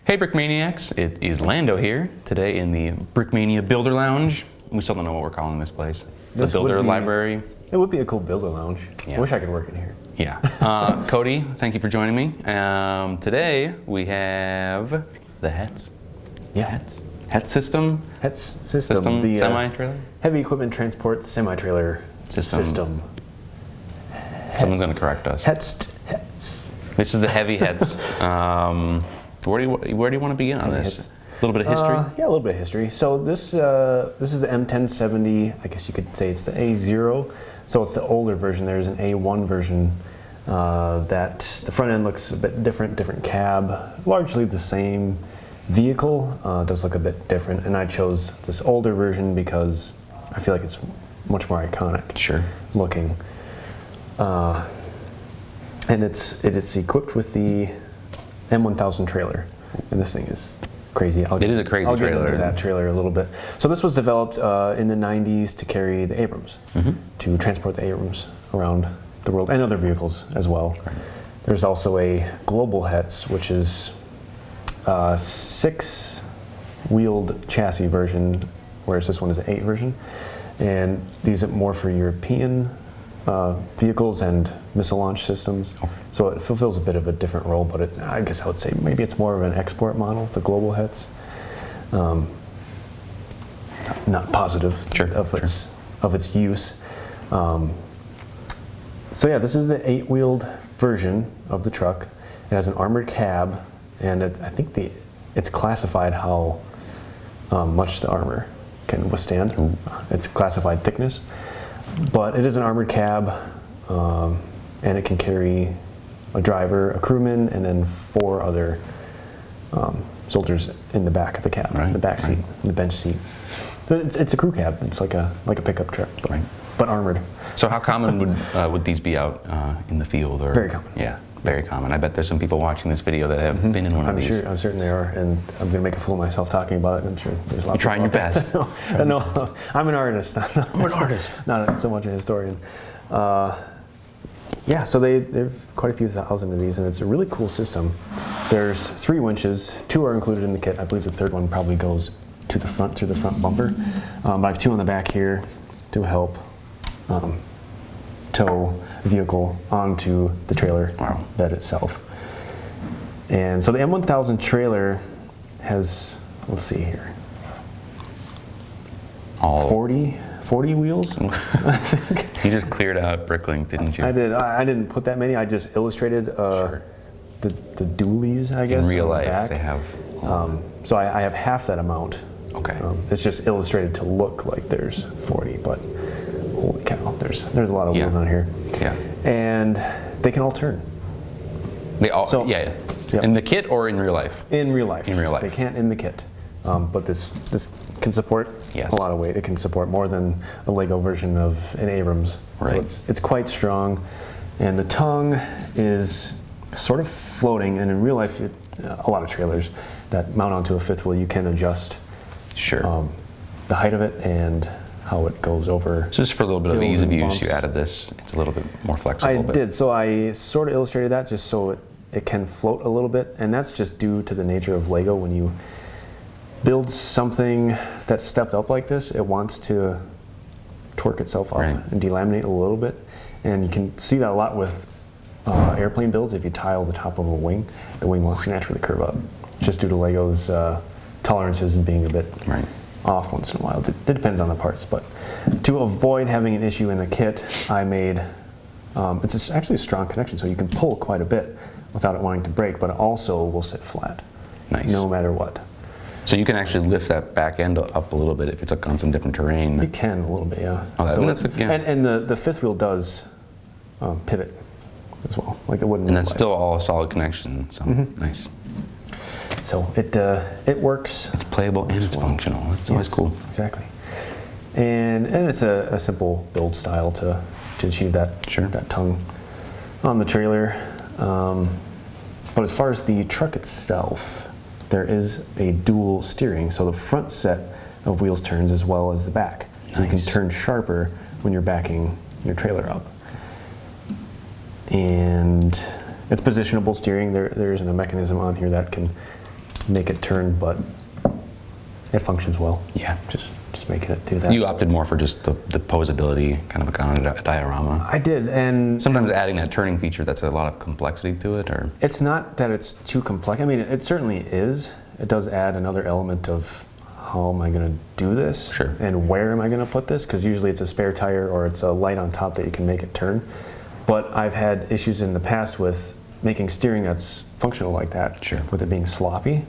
Hey Brickmaniacs, it is Lando here, today in the Brickmania Builder Lounge. We still don't know what we're calling this place. The Builder Library. It would be a cool Builder Lounge. Yeah. I wish I could work in here. Yeah. Cody, thank you for joining me. Today we have the HETS. Yeah. HETS system. HETS system. The semi-trailer? Heavy Equipment Transport Semi-Trailer System. Someone's going to correct us. HETS. This is the heavy HETS. Where do you want to begin on this? A little bit of history? Yeah, a little bit of history. So this is the M1070. I guess you could say it's the A0. So it's the older version. There's an A1 version that the front end looks a bit different cab, largely the same vehicle. Does look a bit different, and I chose this older version because I feel like it's much more iconic looking. And it's equipped with the M1000 trailer, and this thing is crazy. It is a crazy trailer. I'll get into that trailer a little bit. So this was developed in the 90s to carry the Abrams, to transport the Abrams around the world, and other vehicles as well. Right. There's also a global HETS, which is a 6-wheeled chassis version, whereas this one is an 8 version. And these are more for European vehicles and missile launch systems. So it fulfills a bit of a different role, but I guess I would say maybe it's more of an export model, the global HETS. Not positive of its use. So yeah, this is the 8-wheeled version of the truck. It has an armored cab, and I think it's classified how much the armor can withstand. It's classified thickness. But it is an armored cab, and it can carry a driver, a crewman, and then 4 other soldiers in the back of the cab, the back seat, the bench seat. It's a crew cab. It's like a pickup truck, but armored. So how common would these be out in the field? Or? Very common. Yeah, very common. I bet there's some people watching this video that have been in one of these. I'm certain they are, and I'm going to make a fool of myself talking about it. I'm sure there's a lot. You're trying your best. No, I'm an artist. I'm an artist. Not so much a historian. Yeah, so they've quite a few thousand of these, and it's a really cool system. There's 3 winches. 2 are included in the kit. I believe the 3rd one probably goes to the front, through the front bumper. But I have 2 on the back here to help tow the vehicle onto the trailer bed itself. And so the M1000 trailer has, let's see here, 40 wheels, I think. You just cleared out Bricklink, didn't you? I did. I didn't put that many. I just illustrated the dualies, I guess. In real life, they have. So I have half that amount. Okay. It's just illustrated to look like there's 40, but holy cow, there's a lot of wheels on here. Yeah. And they can all turn. They all. Yeah. Yep. In the kit or in real life? In real life. In real life. They can't in the kit. But this can support a lot of weight. It can support more than a Lego version of an Abrams. Right. So it's quite strong. And the tongue is sort of floating. And in real life, a lot of trailers that mount onto a 5th wheel, you can adjust the height of it and how it goes over. So just for a little bit of ease of use, you added this. It's a little bit more flexible. I did. So I sort of illustrated that just so it can float a little bit. And that's just due to the nature of Lego. When you build something that's stepped up like this, it wants to torque itself up and delaminate a little bit. And you can see that a lot with airplane builds. If you tile the top of a wing, the wing wants to naturally curve up, just due to Lego's tolerances and being a bit off once in a while. It depends on the parts, but to avoid having an issue in the kit, I made, it's actually a strong connection, so you can pull quite a bit without it wanting to break, but it also will sit flat, no matter what. So you can actually lift that back end up a little bit if it's on some different terrain. You can a little bit, yeah. And the 5th wheel does pivot as well, like it wouldn't. And that's still all a solid connection, so nice. So it works. It's playable and it's functional. It's always cool. Exactly. And it's a simple build style to achieve that that tongue on the trailer. But as far as the truck itself, there is a dual steering. So the front set of wheels turns as well as the back. So you can turn sharper when you're backing your trailer up. And it's positionable steering. There isn't a mechanism on here that can make it turn, but it functions well. Yeah. Just making it do that. You opted more for just the posability, kind of a diorama. I did, and Sometimes adding that turning feature, that's a lot of complexity to it, or? it's not that it's too complex. I mean, it certainly is. It does add another element of how am I going to do this? Sure. And where am I going to put this? Because usually it's a spare tire or it's a light on top that you can make it turn. But I've had issues in the past with making steering that's functional like that, Sure. with it being sloppy.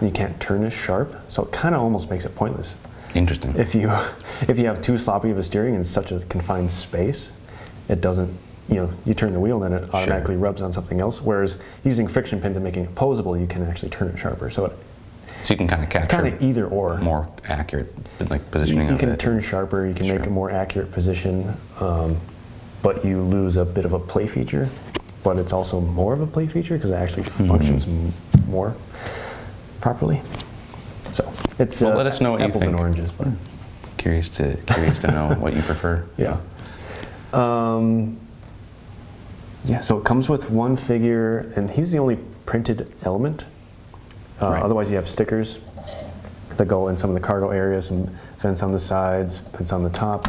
You can't turn as sharp, so it kind of almost makes it pointless. Interesting. If you have too sloppy of a steering in such a confined space, it doesn't, you turn the wheel and then it automatically rubs on something else. Whereas using friction pins and making it posable, you can actually turn it sharper. So you can kind of capture kind of either or. more accurate like positioning You of can it. turn sharper, you can make a more accurate position, but you lose a bit of a play feature. But it's also more of a play feature because it actually functions more properly. So it's Well, let us know what you apples and think. oranges, but Curious to know what you prefer. yeah. Yeah, so it comes with one figure, and he's the only printed element. Right. Otherwise, you have stickers that go in some of the cargo areas, some vents on the sides, vents on the top,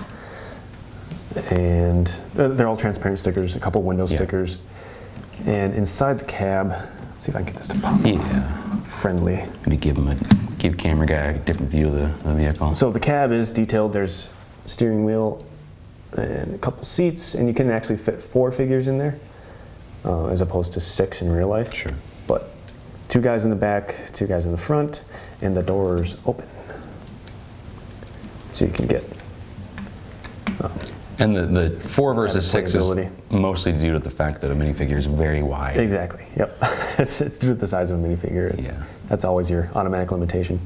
and they're all transparent stickers, a couple window stickers. And inside the cab, let's see if I can get this to pop off. Friendly. Maybe give camera guy a different view of the vehicle. So the cab is detailed. There's steering wheel and a couple seats, and you can actually fit 4 figures in there, as opposed to 6 in real life. Sure. But 2 guys in the back, 2 guys in the front, and the doors open, so you can get. And the 4 Some versus 6 is playability. mostly due to the fact that a minifigure is very wide. Exactly. Yep. it's due to the size of a minifigure. That's always your automatic limitation.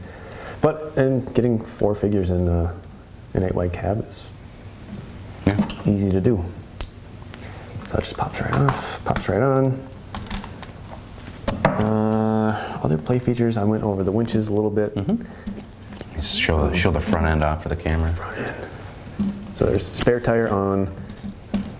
But getting 4 figures in an 8-wide cab is easy to do. So it just pops right off, pops right on. Other play features, I went over the winches a little bit. Just show the front end off for the camera. Front end. So there's a spare tire on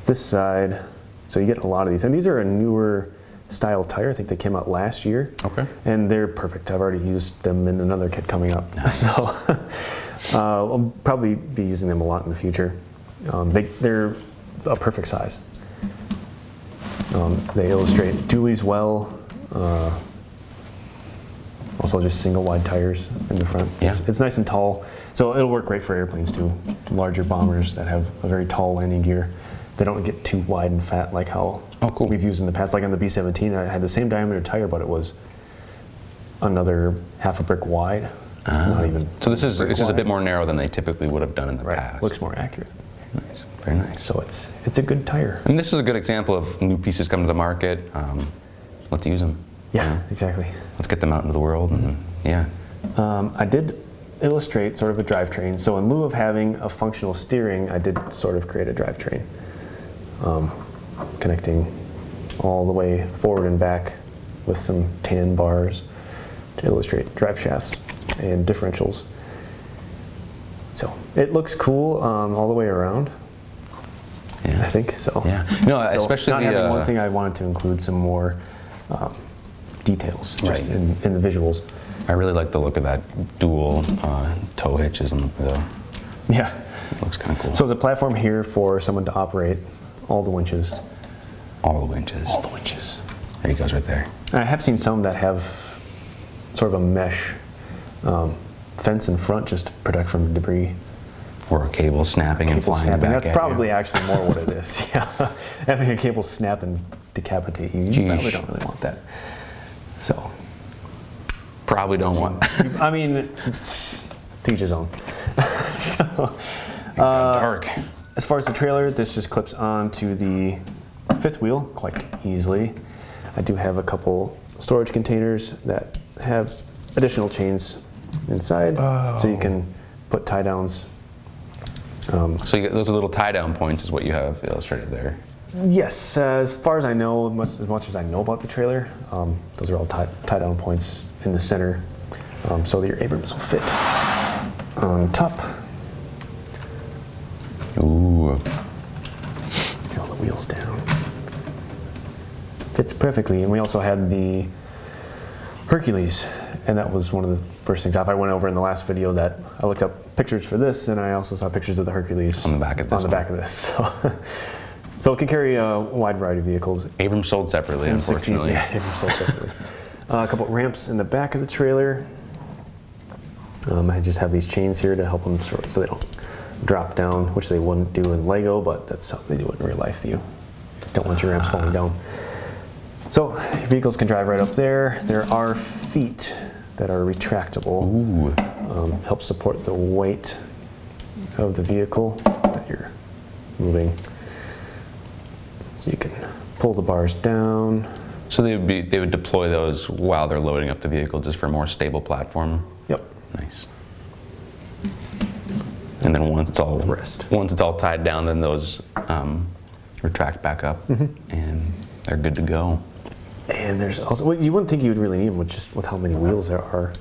this side. So you get a lot of these. And these are a newer style tire. I think they came out last year. Okay. And they're perfect. I've already used them in another kit coming up. Nice. So I'll probably be using them a lot in the future. They're a perfect size. They illustrate dualies well. Also just single wide tires in the front. Yeah. It's nice and tall, so it'll work great for airplanes too. Larger bombers that have a very tall landing gear, they don't get too wide and fat like how we've used in the past. Like on the B-17, I had the same diameter tire, but it was another half a brick wide. Not even. So this is a bit more narrow than they typically would have done in the past. Looks more accurate. Nice, very nice. So it's a good tire. And this is a good example of new pieces come to the market. Let's use them. Yeah, exactly. Let's get them out into the world. And, I did illustrate sort of a drivetrain. So in lieu of having a functional steering, I did sort of create a drivetrain, connecting all the way forward and back with some tan bars to illustrate drive shafts and differentials. So it looks cool all the way around. I think so. Yeah. No, So especially not having one thing, I wanted to include some more details just in the visuals. I really like the look of that dual tow hitches and the. Yeah. It looks kind of cool. So there's a platform here for someone to operate all the winches. All the winches. All the winches. There he goes right there. I have seen some that have sort of a mesh fence in front just to protect from debris. Or a cable snapping and flying back That's at probably you. actually more what it is. Yeah, having a cable snap and decapitate you, you probably don't really want that. So probably don't want. I mean, it's to each his own. So, Dark. as far as the trailer, this just clips onto the 5th wheel quite easily. I do have a couple storage containers that have additional chains inside, so you can put tie downs. So you get those little tie-down points is what you have illustrated there. Yes, as far as I know, as much as I know about the trailer, those are all tie-down points in the center, so that your Abrams will fit on top. Ooh. Get all the wheels down. Fits perfectly, and we also had the Hercules And that was one of the first things I went over in the last video, that I looked up pictures for this, and I also saw pictures of the Hercules On the back of this. on the back of this. So it can carry a wide variety of vehicles. Abrams sold separately, In the 60s, unfortunately. yeah, Abrams sold separately. A couple ramps in the back of the trailer. I just have these chains here to help them so they don't drop down, which they wouldn't do in Lego, but that's how they do it in real life. You don't want your ramps falling down. So vehicles can drive right up there. There are feet that are retractable. Ooh. Help support the weight of the vehicle that you're moving. So you can pull the bars down. So they would deploy those while they're loading up the vehicle, just for a more stable platform. Yep. Nice. And then once it's all tied down, then those retract back up, and they're good to go. And there's also, well, you wouldn't think you would really need them with how many wheels there are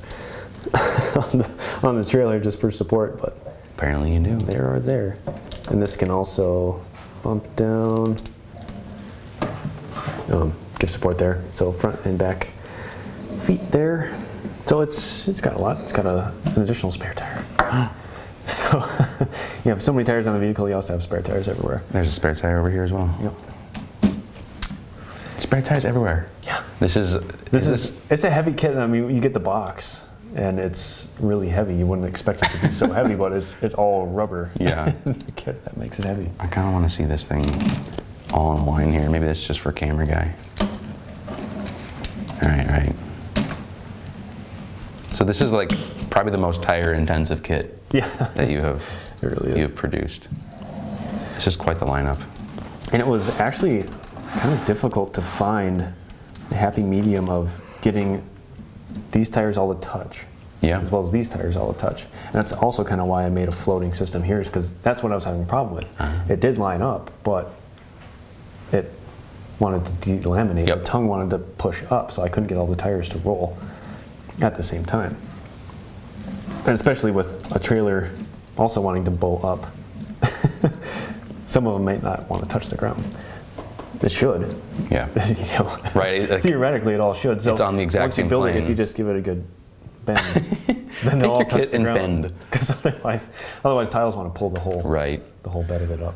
on the trailer just for support, but apparently you do. They are there. And this can also bump down, give support there. So front and back feet there. So it's got a lot. It's got an additional spare tire. So you have so many tires on the vehicle, you also have spare tires everywhere. There's a spare tire over here as well. Yep. Spare tires everywhere. Yeah. It's a heavy kit. I mean, you get the box, and it's really heavy. You wouldn't expect it to be so heavy, but it's all rubber. Yeah. The kit that makes it heavy. I kind of want to see this thing all in line here. Maybe that's just for camera guy. All right. So this is like probably the most tire intensive kit that you have produced. It's just quite the lineup. And it was actually kind of difficult to find a happy medium of getting these tires all to touch, as well as these tires all to touch. And that's also kind of why I made a floating system here, is because that's what I was having a problem with. It did line up, but it wanted to delaminate. The tongue wanted to push up, so I couldn't get all the tires to roll at the same time. And especially with a trailer also wanting to bow up. Some of them might not want to touch the ground. It should. Yeah. Right. Theoretically, it all should. So it's on the exact same plane. Once you build it, if you just give it a good bend, then they'll all touch the ground. Bend. Because otherwise, tiles want to pull the whole bed of it up.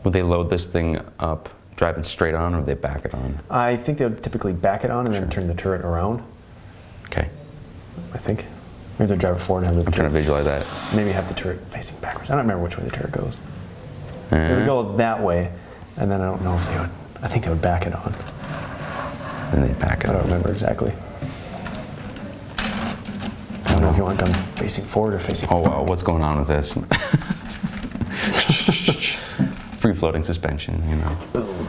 Would they load this thing up, drive it straight on, or would they back it on? I think they would typically back it on and then turn the turret around. Okay. I think. Maybe they drive it forward and have the I'm trying to visualize that. Maybe have the turret facing backwards. I don't remember which way the turret goes. It would go that way, and then I don't know if they would. I think they would back it on. And they back it on. I don't remember exactly. I don't know if you want them facing forward or facing back. Oh wow, what's going on with this? Free floating suspension, you know. Boom.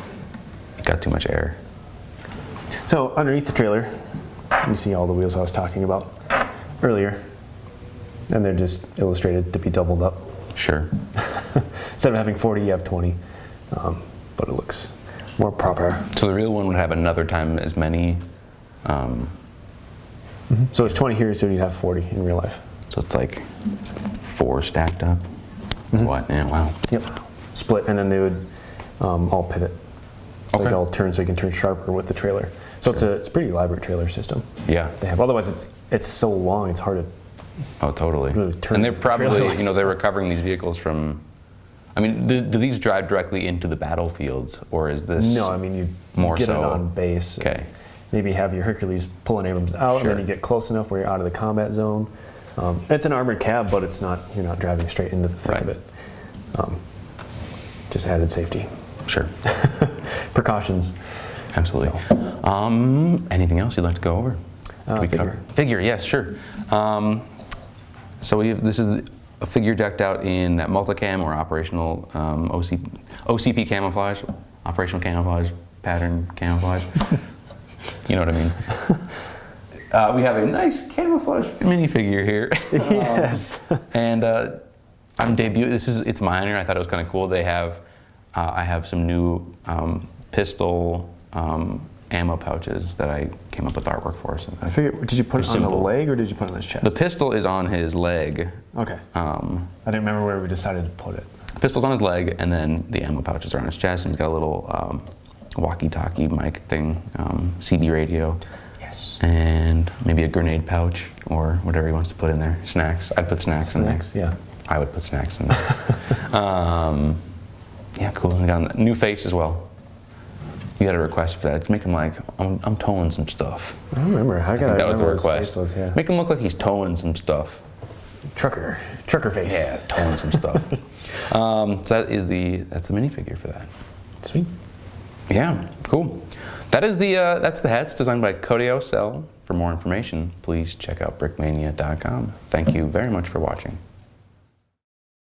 It got too much air. So underneath the trailer, you see all the wheels I was talking about earlier, and they're just illustrated to be doubled up. Sure. Instead of having 40, you have 20, but it looks more proper. So the real one would have another time as many. So it's 20 here, so you'd have 40 in real life. So it's like 4 stacked up. What? Yeah. Wow. Yep. Split, and then they would all pivot. So they all turn, so you can turn sharper with the trailer. So it's a pretty elaborate trailer system. Yeah. They have. Otherwise, it's so long, it's hard to. Oh, totally. Really turn and they're probably, the they're recovering these vehicles from. I mean, do these drive directly into the battlefields, or is this? No, I mean you get it on base. Okay. Maybe have your Hercules pulling Abrams out, and then you get close enough where you're out of the combat zone. It's an armored cab, but it's not. You're not driving straight into the thick of it. Just added safety. Sure. Precautions. Absolutely. So. Anything else you'd like to go over? Figure, yes, sure. So this is a figure decked out in that multicam or operational OCP camouflage, operational camouflage, pattern camouflage. You know what I mean. We have a nice camouflage minifigure here. Yes. And I'm debuting. It's minor. I thought it was kind of cool. They have. I have some new pistol ammo pouches that I came up with artwork for. So I figured, did you put it on the leg or did you put it on his chest? The pistol is on his leg. Okay. I didn't remember where we decided to put it. The pistol's on his leg, and then the ammo pouches are on his chest, and he's got a little walkie-talkie mic thing, CB radio. Yes. And maybe a grenade pouch or whatever he wants to put in there. Snacks. I'd put snacks in there. Snacks, yeah. I would put snacks in there. Yeah, cool. I got a new face as well. You got a request for that. Make him like, I'm towing some stuff. I don't remember. I think that was the request. His face was, yeah. Make him look like he's towing some stuff. Trucker face. Yeah, towing some stuff. So that's the minifigure for that. Sweet. Yeah, cool. That's the HETS designed by Codeo Cell. For more information, please check out brickmania.com. Thank you very much for watching.